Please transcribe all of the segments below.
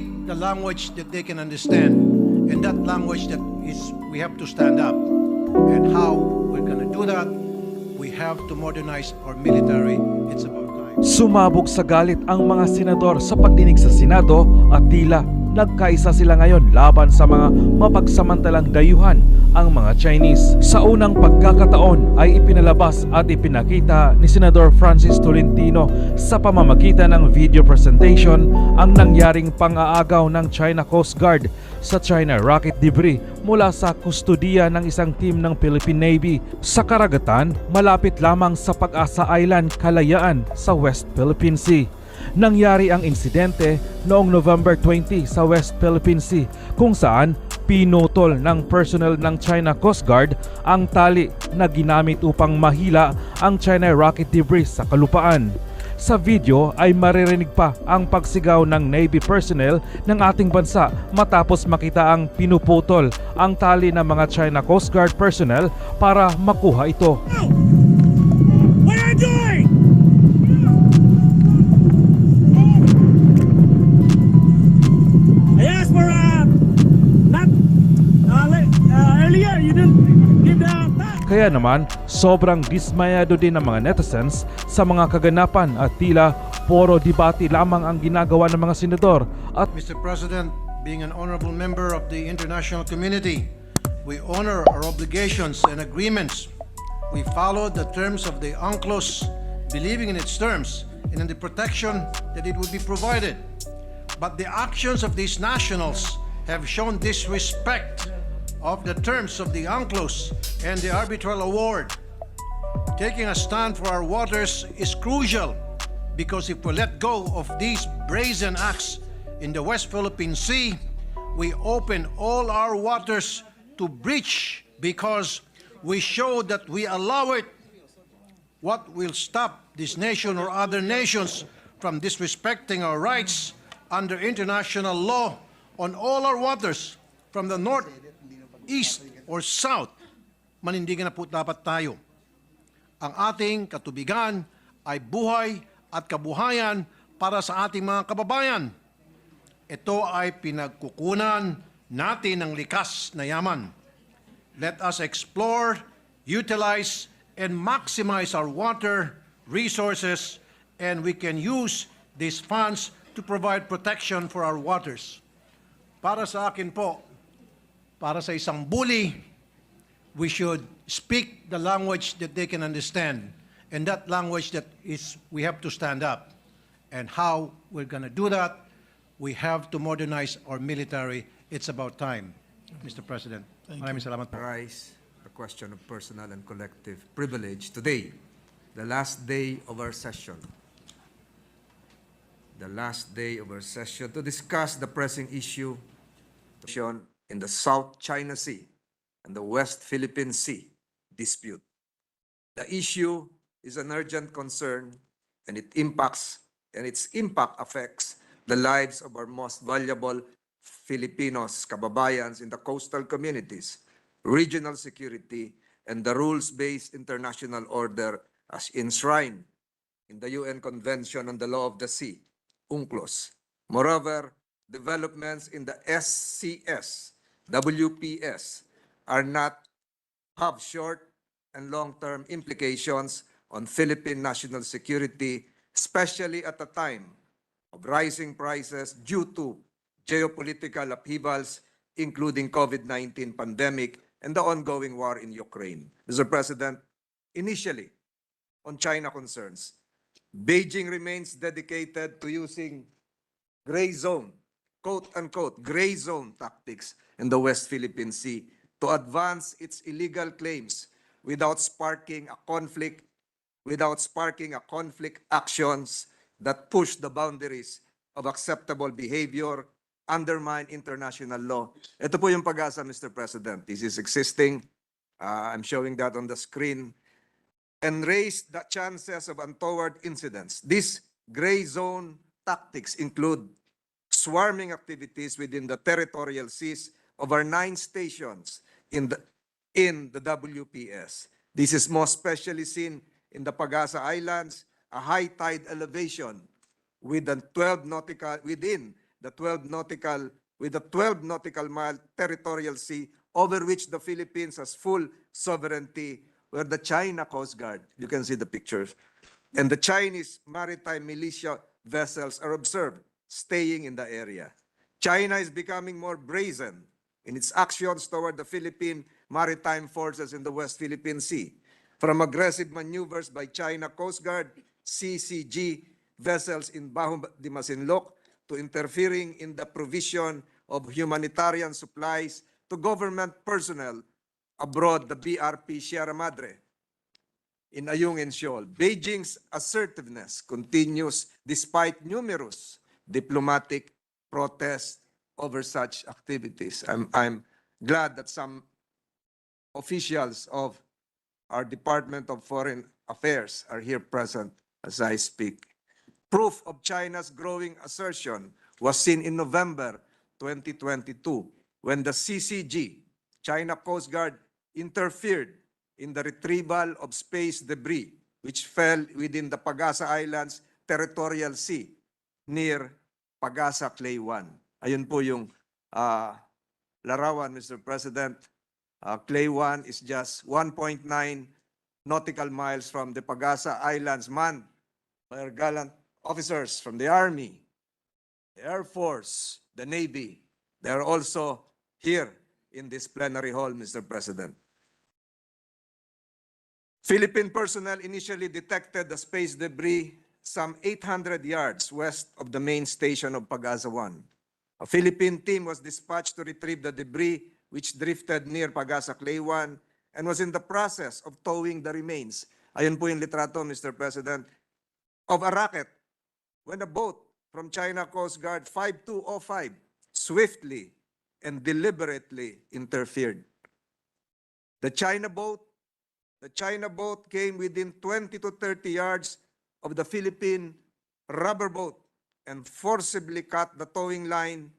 speak the language that they can understand, and that language that is we have to stand up. And how we're going to do that, we have to modernize our military. It's about time. Sumabog sa galit ang mga senador sa pagdinig sa Senado at tila nagkaisa sila ngayon laban sa mga mapagsamantalang dayuhan ang mga Chinese. Sa unang pagkakataon ay ipinalabas at ipinakita ni Senador Francis Tolentino sa pamamagitan ng video presentation ang nangyaring pang-aagaw ng China Coast Guard sa China rocket debris mula sa kustodiya ng isang team ng Philippine Navy sa karagatan malapit lamang sa Pag-asa Island, Kalayaan sa West Philippine Sea. Nangyari ang insidente noong November 20 sa West Philippine Sea kung saan pinutol ng personnel ng China Coast Guard ang tali na ginamit upang mahila ang China rocket debris sa kalupaan. Sa video ay maririnig pa ang pagsigaw ng Navy personnel ng ating bansa matapos makita ang pinuputol ang tali ng mga China Coast Guard personnel para makuha ito. What are you doing? I asked for not earlier. You didn't give the back. Kaya naman, sobrang dismayado din ng mga netizens sa mga kaganapan at tila puro debate lamang ang ginagawa ng mga senador at Mr. President, being an honorable member of the international community, we honor our obligations and agreements. We follow the terms of the UNCLOS, believing in its terms and in the protection that it would be provided. But the actions of these nationals have shown disrespect of the terms of the UNCLOS and the arbitral award. Taking a stand for our waters is crucial because if we let go of these brazen acts in the West Philippine Sea, we open all our waters to breach because we show that we allow it. What will stop this nation or other nations from disrespecting our rights under international law on all our waters from the north, east, or south? Manindigan na po dapat tayo. Ang ating katubigan ay buhay at kabuhayan para sa ating mga kababayan. Ito ay pinagkukunan natin ng likas na yaman. Let us explore, utilize, and maximize our water resources, and we can use these funds to provide protection for our waters. Para sa akin po, para sa isang bully, we should speak the language that they can understand. And that language that is, we have to stand up. And how we're going to do that, we have to modernize our military. It's about time, Mr. President. Maraming salamat po. Arise the question of personal and collective privilege today, the last day of our session. The last day of our session to discuss the pressing issue in the South China Sea and the West Philippine Sea dispute. The issue is an urgent concern and its impact affects the lives of our most valuable Filipinos, kababayans in the coastal communities, regional security, and the rules-based international order as enshrined in the UN Convention on the Law of the Sea, UNCLOS. Moreover, developments in the SCS, WPS have short and long-term implications on Philippine national security, especially at a time of rising prices due to geopolitical upheavals, including COVID-19 pandemic and the ongoing war in Ukraine. Mr. President, initially, on China concerns, Beijing remains dedicated to using gray zone, quote-unquote, gray zone tactics in the West Philippine Sea to advance its illegal claims without sparking a conflict actions that push the boundaries of acceptable behavior, undermine international law. Ito po yung pag-asa, Mr. President. This is existing. I'm showing that on the screen. And raise the chances of untoward incidents. These gray zone tactics include swarming activities within the territorial seas of our 9 stations in the WPS. This is most especially seen in the Pag-asa Islands, a high tide elevation within the 12 nautical with the 12 nautical mile territorial sea over which the Philippines has full sovereignty, where the China Coast Guard, you can see the pictures, and the Chinese maritime militia vessels are observed staying in the area. China is becoming more brazen in its actions toward the Philippine maritime forces in the West Philippine Sea, from aggressive maneuvers by China Coast Guard, CCG vessels in Bajo de Masinloc, to interfering in the provision of humanitarian supplies to government personnel abroad, the BRP Sierra Madre in Ayung and Siol. Beijing's assertiveness continues despite numerous diplomatic protests over such activities. I'm glad that some officials of our Department of Foreign Affairs are here present as I speak. Proof of China's growing assertion was seen in November 2022 when the CCG, China Coast Guard, interfered in the retrieval of space debris which fell within the Pag-asa Islands territorial sea near Pag-asa Clay 1. Ayun po yung larawan, Mr. President. Clay 1 is just 1.9 nautical miles from the Pag-asa Islands, manned by our gallant officers from the Army, the Air Force, the Navy. They are also here in this plenary hall, Mr. President. Philippine personnel initially detected the space debris some 800 yards west of the main station of Pag-asa 1. A Philippine team was dispatched to retrieve the debris which drifted near Pag-asa Clay 1 and was in the process of towing the remains. Ayun po yung litrato, Mr. President, of a rocket when a boat from China Coast Guard 5205 swiftly and deliberately interfered. The China boat came within 20 to 30 yards of the Philippine rubber boat and forcibly cut the towing line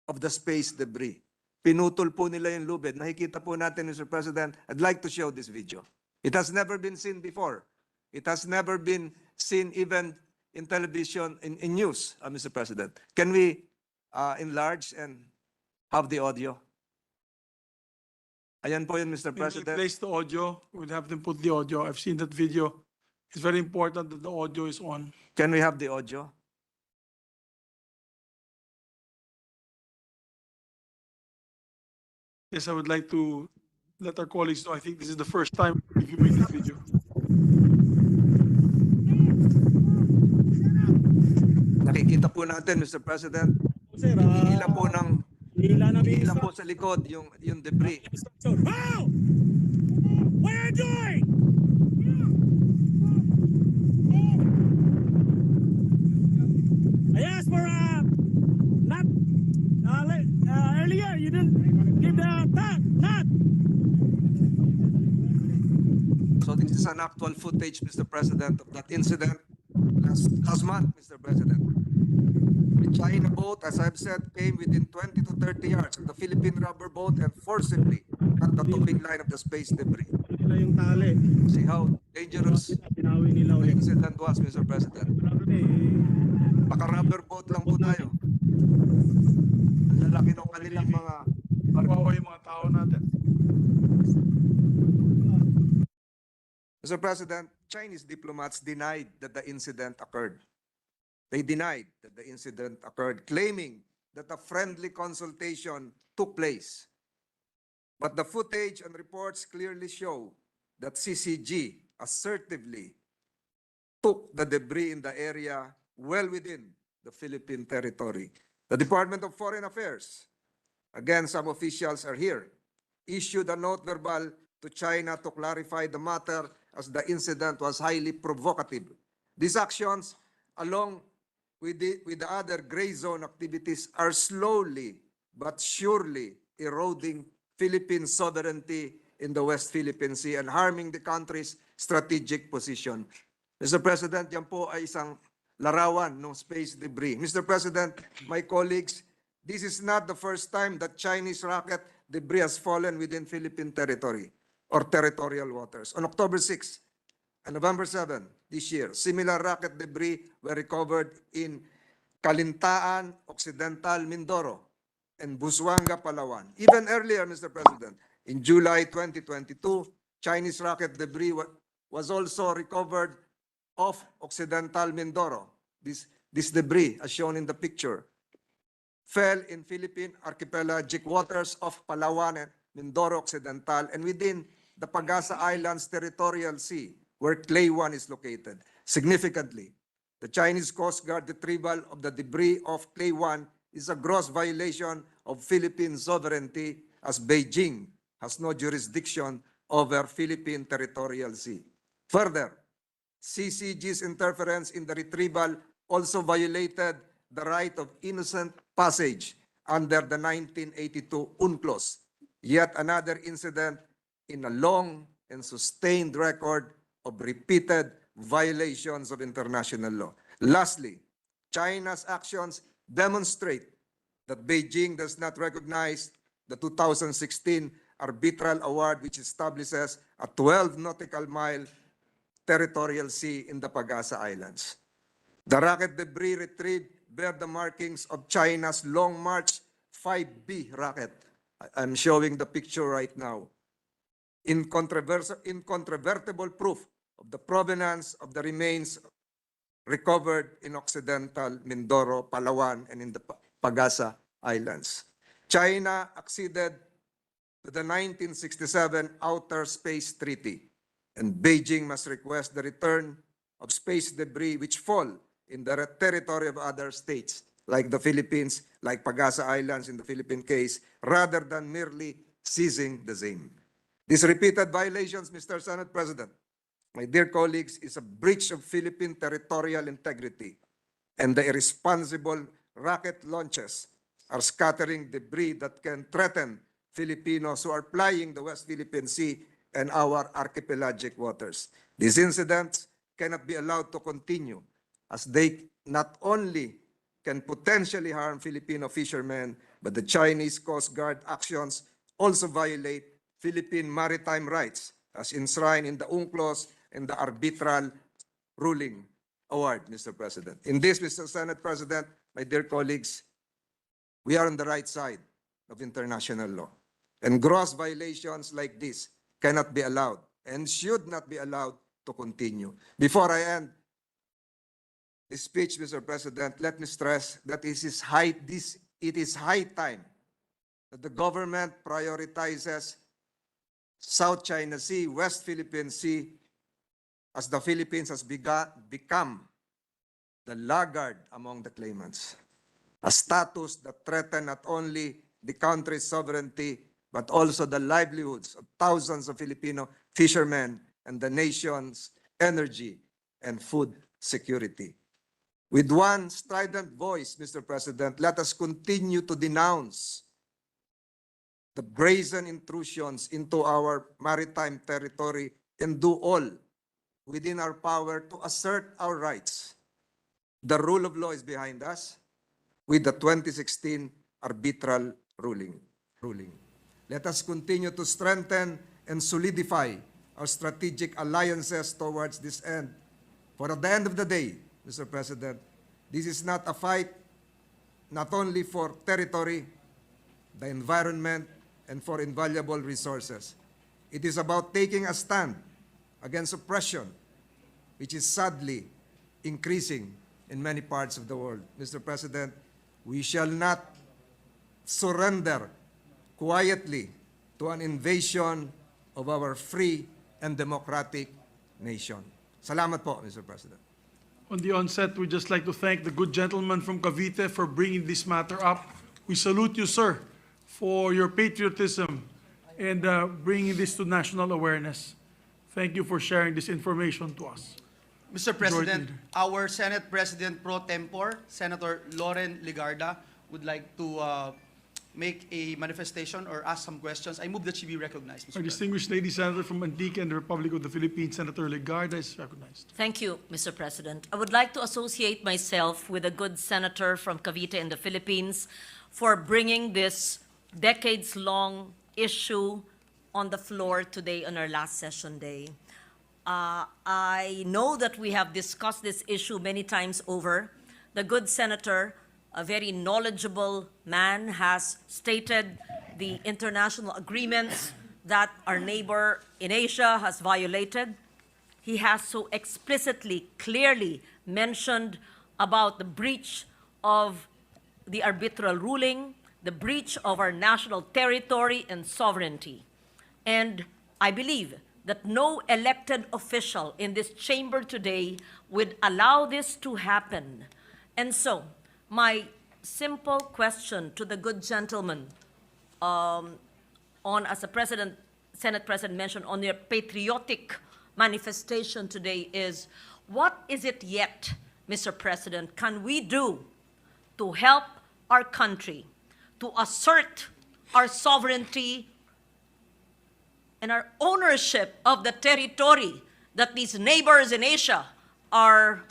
of the space debris. Pinutol po nila yung lubid. Nakikita po natin, Mr. President. I'd like to show this video. It has never been seen before. It has never been seen even in television, in news, Mr. President. Can we enlarge and have the audio? Ayan po yun, Mr. When we President. place the audio, we'll have them put the audio. I've seen that video. It's very important that the audio is on. Can we have the audio? Yes, I would like to let our colleagues know. I think this is the first time we've made this video. Nakikita po natin, Mr. President. Sir, Hila po ng hila na hila po sa likod yung debris. How? What are you doing? I asked for not earlier. You didn't give the not. So this is an actual footage, Mr. President, of that incident last month, Mr. President. The China boat, as I've said, came within 20 to 30 yards of the Philippine rubber boat and forcibly cut the towing line of the space debris. Nila yung tali. See how dangerous Pinawi nila the ulit. incident was, Mr. President. Naka-rubber boat lang po tayo. Ang lalaki ng kanilang mga Kawawa yung mga tao natin. Mr. President, Chinese diplomats denied that the incident occurred. They denied that the incident occurred, claiming that a friendly consultation took place. But the footage and reports clearly show that CCG assertively took the debris in the area well within the Philippine territory. The Department of Foreign Affairs, again, some officials are here, issued a note verbal to China to clarify the matter as the incident was highly provocative. These actions, along with the other gray zone activities, are slowly but surely eroding Philippine sovereignty in the West Philippine Sea and harming the country's strategic position. Mr. President, yan po ay isang larawan ng space debris. Mr. President, my colleagues, this is not the first time that Chinese rocket debris has fallen within Philippine territory or territorial waters. On October 6 and November 7 this year, similar rocket debris were recovered in Calintaan, Occidental Mindoro, and Busuanga, Palawan. Even earlier, Mr. President, in July 2022, Chinese rocket debris was also recovered off Occidental Mindoro. This debris, as shown in the picture, fell in Philippine archipelagic waters of Palawan and Mindoro Occidental and within the Pag-asa Islands territorial sea, where Clay 1 is located. Significantly, the Chinese Coast Guard retrieval of the debris of Clay 1 is a gross violation of Philippine sovereignty, as Beijing has no jurisdiction over Philippine territorial sea. Further, CCG's interference in the retrieval also violated the right of innocent passage under the 1982 UNCLOS, yet another incident in a long and sustained record of repeated violations of international law. Lastly, China's actions demonstrate that Beijing does not recognize the 2016 arbitral award, which establishes a 12 nautical mile territorial sea in the Pag-asa Islands. The rocket debris retrieved bear the markings of China's Long March 5B rocket. I'm showing the picture right now. Incontrovertible proof of the provenance of the remains recovered in Occidental Mindoro, Palawan, and in the Pag-asa Islands. China acceded to the 1967 Outer Space Treaty, and Beijing must request the return of space debris which fall in the territory of other states, like the Philippines, like Pag-asa Islands in the Philippine case, rather than merely seizing the same. These repeated violations, Mr. Senate President, my dear colleagues, is a breach of Philippine territorial integrity, and the irresponsible rocket launches are scattering debris that can threaten Filipinos who are plying the West Philippine Sea and our archipelagic waters. These incidents cannot be allowed to continue, as they not only can potentially harm Filipino fishermen, but the Chinese Coast Guard actions also violate Philippine maritime rights, as enshrined in the UNCLOS and the arbitral ruling award, Mr. President. In this, Mr. Senate President, my dear colleagues, we are on the right side of international law. And gross violations like this cannot be allowed and should not be allowed to continue. Before I end this speech, Mr. President, let me stress that it is high time that the government prioritizes South China Sea, West Philippine Sea, as the Philippines has become the laggard among the claimants, a status that threatens not only the country's sovereignty, but also the livelihoods of thousands of Filipino fishermen and the nation's energy and food security. With one strident voice, Mr. President, let us continue to denounce the brazen intrusions into our maritime territory and do all within our power to assert our rights. The rule of law is behind us with the 2016 arbitral ruling. Let us continue to strengthen and solidify our strategic alliances towards this end. For at the end of the day, Mr. President, this is not a fight not only for territory, the environment, and for invaluable resources. It is about taking a stand against oppression, which is sadly increasing in many parts of the world. Mr. President, we shall not surrender quietly to an invasion of our free and democratic nation. Salamat po, Mr. President. On the onset, we'd just like to thank the good gentleman from Cavite for bringing this matter up. We salute you, sir, for your patriotism and bringing this to national awareness. Thank you for sharing this information to us. Mr. President, our Senate President pro tempore, Senator Loren Legarda, would like to make a manifestation or ask some questions. I move that she be recognized, Mr. Our President. distinguished lady senator from Antique and the Republic of the Philippines, Senator Legarda, is recognized. Thank you, Mr. President. I would like to associate myself with a good senator from Cavite in the Philippines for bringing this decades-long issue on the floor today on our last session day. I know that we have discussed this issue many times over, the good senator, a very knowledgeable man, has stated the international agreements that our neighbor in Asia has violated. He has so explicitly, clearly mentioned about the breach of the arbitral ruling, the breach of our national territory and sovereignty. And I believe that no elected official in this chamber today would allow this to happen. And so, my simple question to the good gentleman, as the Senate President mentioned, on your patriotic manifestation today is, what is it yet, Mr. President, can we do to help our country to assert our sovereignty and our ownership of the territory that these neighbors in Asia are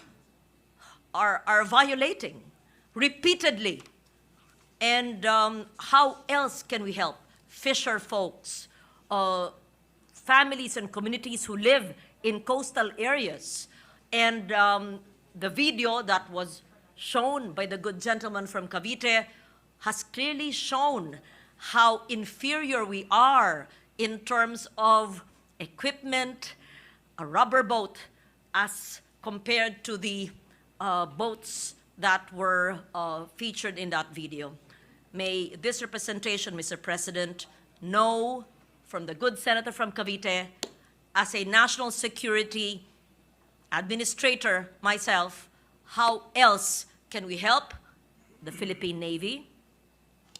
violating repeatedly? And how else can we help fisher folks, families and communities who live in coastal areas? And the video that was shown by the good gentleman from Cavite has clearly shown how inferior we are in terms of equipment, a rubber boat, as compared to the boats that were featured in that video. May this representation, Mr. President, know from the good senator from Cavite, as a national security administrator myself, how else can we help the Philippine Navy,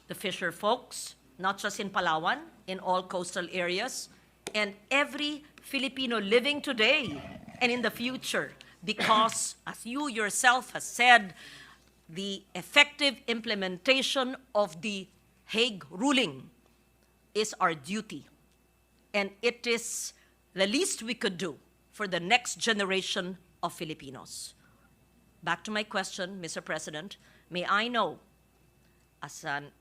the fisher folks, not just in Palawan, in all coastal areas, and every Filipino living today and in the future, because, as you yourself have said, the effective implementation of the Hague ruling is our duty, and it is the least we could do for the next generation of Filipinos. Back to my question, Mr. President, may I know, as an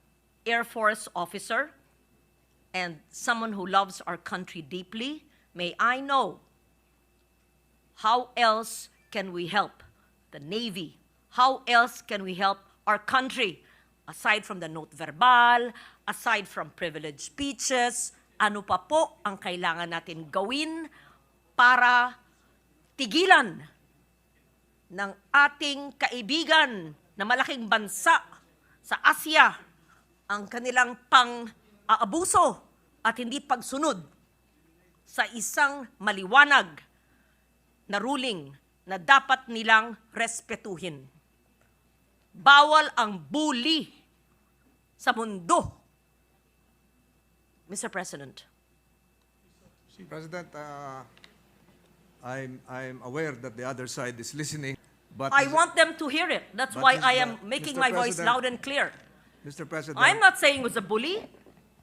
Air Force officer and someone who loves our country deeply, may I know how else can we help the Navy? How else can we help our country? Aside from the note verbal, aside from privileged speeches, ano pa po ang kailangan natin gawin para tigilan ng ating kaibigan na malaking bansa sa Asia ang kanilang pang-aabuso at hindi pagsunod sa isang maliwanag na ruling na dapat nilang respetuhin. Bawal ang bully sa mundo. Mr. President. President, I'm aware that the other side is listening, but I want them to hear it. That's but why Mr. I am making Mr. my voice President, loud and clear. Mr. President, I'm not saying it was a bully.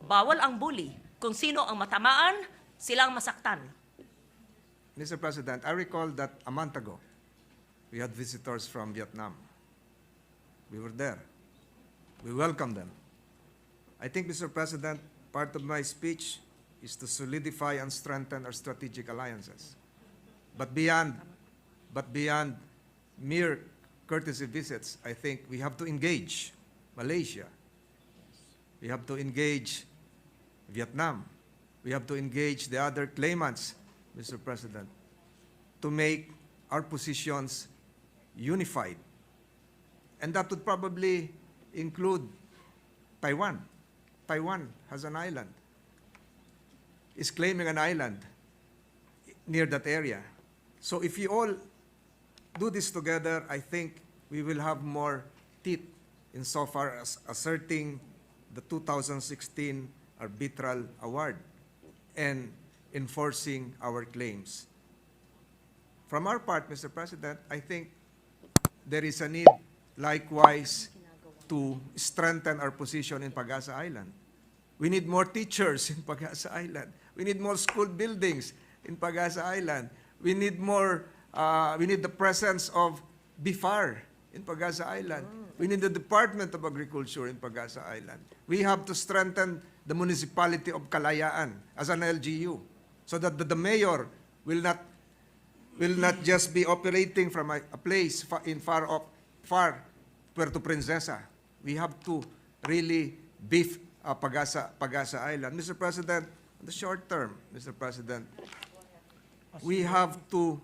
Bawal ang bully. Kung sino ang matamaan, silang masaktan. Mr. President, I recall that a month ago, we had visitors from Vietnam. We were there. We welcomed them. I think, Mr. President, part of my speech is to solidify and strengthen our strategic alliances. But beyond mere courtesy visits, I think we have to engage Malaysia. We have to engage Vietnam. We have to engage the other claimants, Mr. President, to make our positions unified. And that would probably include Taiwan. Taiwan has an island, is claiming an island near that area. So if we all do this together, I think we will have more teeth insofar as asserting the 2016 arbitral award and enforcing our claims. From our part, Mr. President, I think there is a need likewise to strengthen our position in Pag-asa Island. We need more teachers in Pag-asa Island. We need more school buildings in Pag-asa Island. We need the presence of BIFAR in Pag-asa Island. We need the Department of Agriculture in Pag-asa Island. We have to strengthen the municipality of Kalayaan as an LGU so that the mayor will not just be operating from a place far Puerto Princesa. We have to really beef Pag-asa Island. Mr. President, in the short term, Mr. President, we have to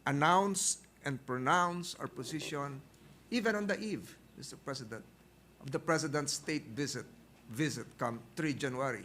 announce and pronounce our position even on the eve, Mr. President, of the President's state visit come 3 January.